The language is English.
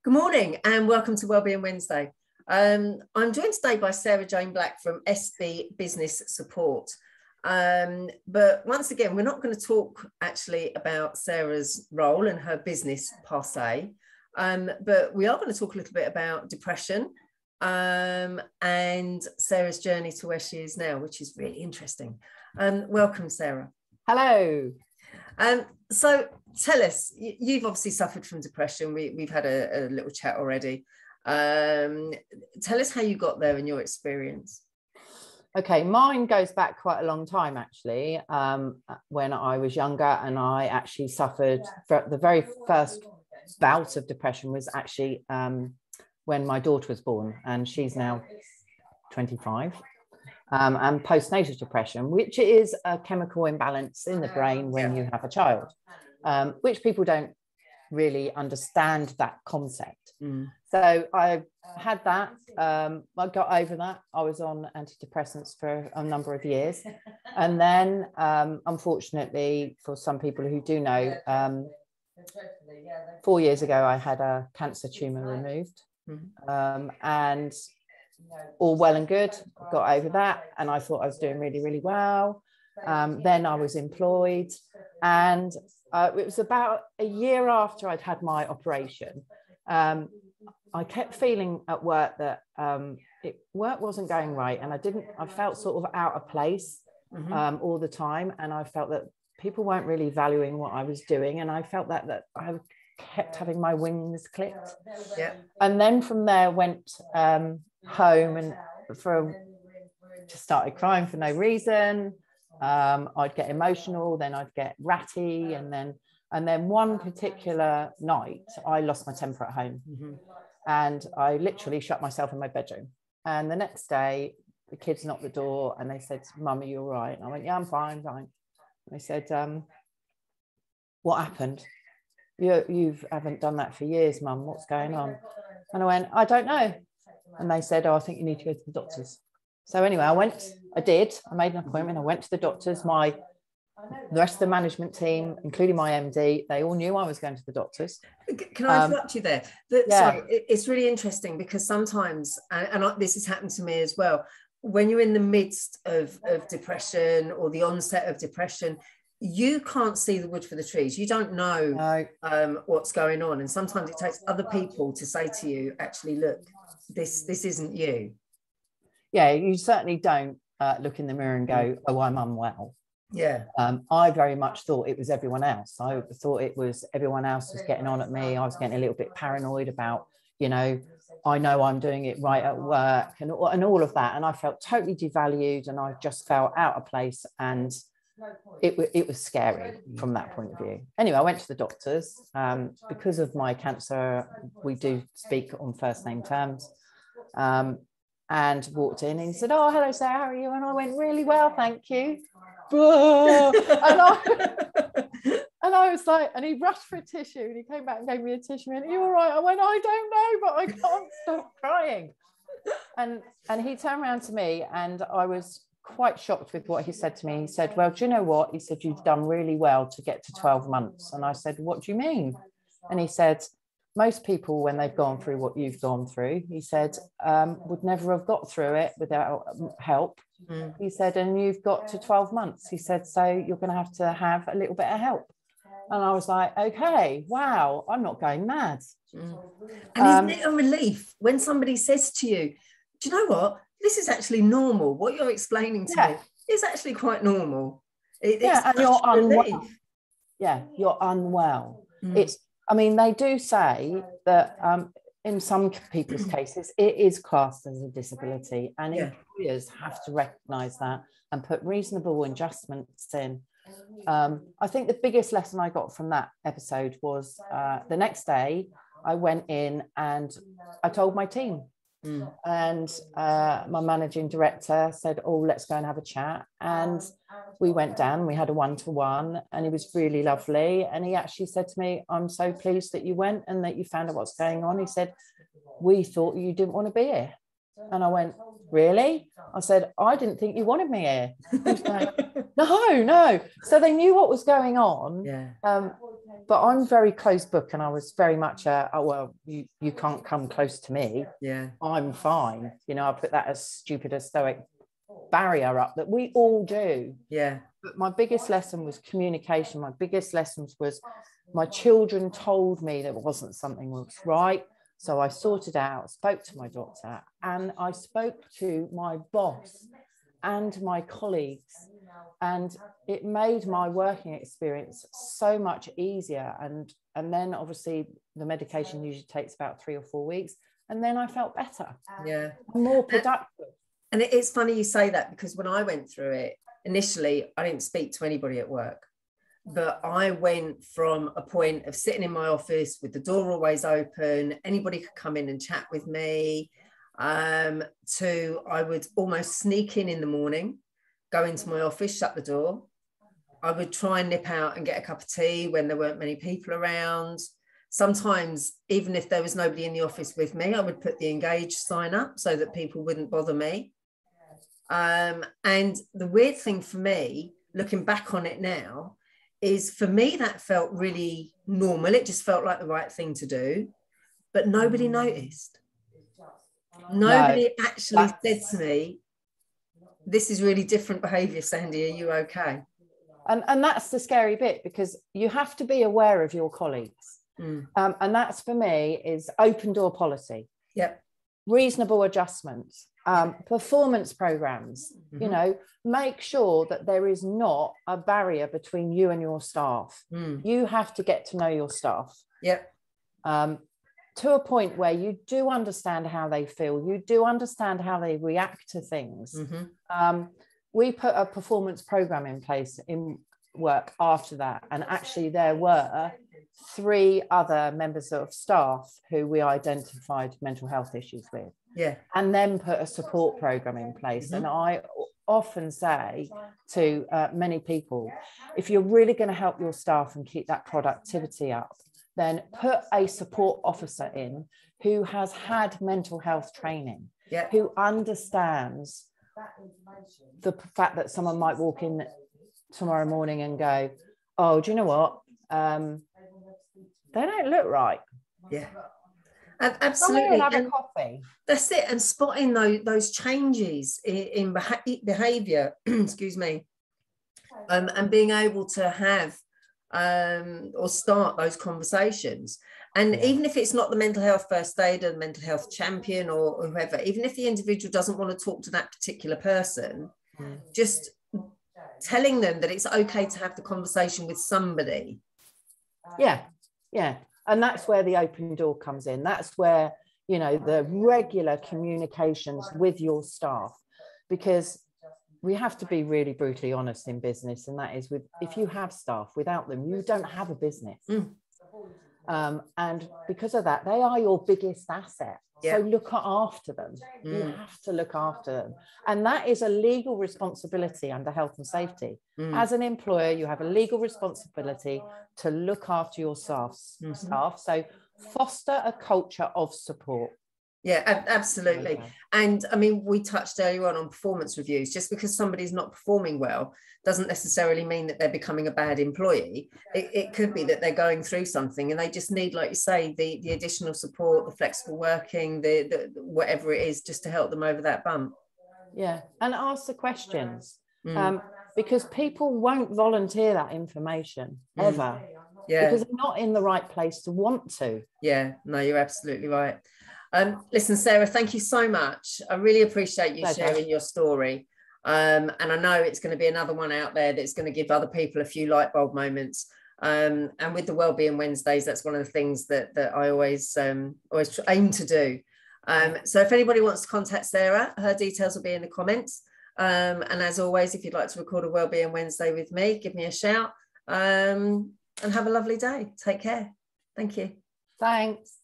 Good morning and welcome to Wellbeing Wednesday. I'm joined today by Sarah Jane Black from SB Business Support. But once again, we're not going to talk actually about Sarah's role and her business per se, but we are going to talk a little bit about depression and Sarah's journey to where she is now, which is really interesting. Welcome, Sarah. Hello. So tell us, you've obviously suffered from depression. We've had a little chat already. Tell us how you got there in your experience. Okay, mine goes back quite a long time, actually. When I was younger, and I actually suffered, the very first bout of depression was actually when my daughter was born, and she's now 25. And postnatal depression, which is a chemical imbalance in the brain when you have a child, which people don't really understand that concept. So I had that. I got over that. I was on antidepressants for a number of years. And then, unfortunately, for some people who do know, 4 years ago, I had a cancer tumour removed. And all well and good, got over that, and I thought I was doing really, really well. Then I was employed, and it was about a year after I'd had my operation. I kept feeling at work that work wasn't going right, and I felt sort of out of place all the time, and I felt that people weren't really valuing what I was doing, and I felt that I kept having my wings clipped. And then from there went home and just started crying for no reason. I'd get emotional, then I'd get ratty, and then one particular night I lost my temper at home, and I literally shut myself in my bedroom. And the next day the kids knocked the door and they said, "Mum, are you all right?" And I went, "Yeah, I'm fine." And they said, "What happened? You haven't done that for years, Mum. What's going on?" And I went, "I don't know." And they said, "Oh, I think you need to go to the doctors." So anyway, I made an appointment. I went to the doctors. The rest of the management team, including my MD, they all knew I was going to the doctors. Can I interrupt you there? Sorry, it's really interesting because sometimes, and this has happened to me as well, when you're in the midst of depression or the onset of depression, you can't see the wood for the trees. You don't know what's going on. And sometimes it takes other people to say to you, actually, look, this isn't you. Yeah, you certainly don't look in the mirror and go, "Oh, I'm unwell." Yeah. I very much thought it was everyone else. I thought it was everyone else was getting on at me. I was getting a little bit paranoid about, I know I'm doing it right at work and all of that. And I felt totally devalued, and I just felt out of place, and it was scary from that point of view. Anyway, I went to the doctors. Because of my cancer, we do speak on first name terms. And walked in, and he said, "Oh, hello, Sarah, how are you?" And I went, "Really well, thank you." And I was like, and he rushed for a tissue, and he came back and gave me a tissue, and, "Are you all right?" I went, "I don't know, but I can't stop crying." And he turned around to me, and I was quite shocked with what he said to me. He said, "Well, do you know what?" He said, "You've done really well to get to 12 months. And I said, "What do you mean?" And he said, "Most people, when they've gone through what you've gone through," he said, "would never have got through it without help." He said, "And you've got to 12 months. He said, "So you're going to have a little bit of help." And I was like, okay, wow, I'm not going mad. And isn't it a relief when somebody says to you, "Do you know what? This is actually normal. What you're explaining to me is actually quite normal." And you're unwell. Yeah, you're unwell. They do say that in some people's cases, it is classed as a disability, and employers have to recognise that and put reasonable adjustments in. I think the biggest lesson I got from that episode was the next day I went in and I told my team. And my managing director said, "Oh, let's go and have a chat." And we went down, we had a one-to-one, and it was really lovely. And he actually said to me, "I'm so pleased that you went and that you found out what's going on." He said, "We thought you didn't want to be here." And I went, really? I said, I didn't think you wanted me here. He was like, no. So they knew what was going on. Yeah. But I'm very close book, and I was very much you can't come close to me. Yeah. I'm fine. You know, I put that as stupid as stoic barrier up that we all do. Yeah. But my biggest lesson was communication. My biggest lessons was my children told me there wasn't something was right. So I sorted out, spoke to my doctor, and I spoke to my boss and my colleagues. And it made my working experience so much easier. And then obviously the medication usually takes about 3 or 4 weeks. And then I felt better. Yeah. More productive. And it's funny you say that, because when I went through it, initially, I didn't speak to anybody at work. But I went from a point of sitting in my office with the door always open, anybody could come in and chat with me, to I would almost sneak in the morning, go into my office, shut the door. I would try and nip out and get a cup of tea when there weren't many people around. Sometimes, even if there was nobody in the office with me, I would put the engage sign up so that people wouldn't bother me. And the weird thing for me, looking back on it now, is for me that felt really normal. It just felt like the right thing to do, but nobody noticed. Nobody actually said to me, this is really different behaviour, Sandy, are you okay? And that's the scary bit, because you have to be aware of your colleagues. And that's, for me, is open door policy. Yep. Reasonable adjustments, performance programs. You know, make sure that there is not a barrier between you and your staff. You have to get to know your staff. Yep. To a point where you do understand how they feel, you do understand how they react to things. We put a performance program in place in work after that, and actually there were 3 other members of staff who we identified mental health issues with, and then put a support program in place. And I often say to many people, if you're really going to help your staff and keep that productivity up, then put a support officer in who has had mental health training, who understands the fact that someone might walk in tomorrow morning and go, oh, do you know what? They don't look right. Yeah. Absolutely. Have a coffee. That's it. And spotting those changes in behaviour, excuse me, and being able to have or start those conversations. And even if it's not the mental health first aider, the mental health champion, or whoever, even if the individual doesn't want to talk to that particular person, just telling them that it's okay to have the conversation with somebody. Yeah. And that's where the open door comes in. That's where, you know, the regular communications with your staff, because we have to be really brutally honest in business. And that is, if you have staff, without them, you don't have a business. And because of that, they are your biggest asset. So look after them. You have to look after them. And that is a legal responsibility under health and safety. As an employer, you have a legal responsibility to look after your staff. So foster a culture of support. Yeah, absolutely. Okay. And I mean, we touched earlier on performance reviews. Just because somebody's not performing well doesn't necessarily mean that they're becoming a bad employee. It could be that they're going through something and they just need, like you say, the additional support, the flexible working, the whatever it is, just to help them over that bump. Yeah, and ask the questions, because people won't volunteer that information ever. Because they're not in the right place to want to. Yeah, no, you're absolutely right. Listen, Sarah, thank you so much. I really appreciate you sharing your story. And I know it's going to be another one out there that's going to give other people a few light bulb moments. And with the Wellbeing Wednesdays, that's one of the things that I always aim to do. So if anybody wants to contact Sarah, her details will be in the comments. And as always, if you'd like to record a Wellbeing Wednesday with me, give me a shout. And have a lovely day. Take care. Thank you. Thanks.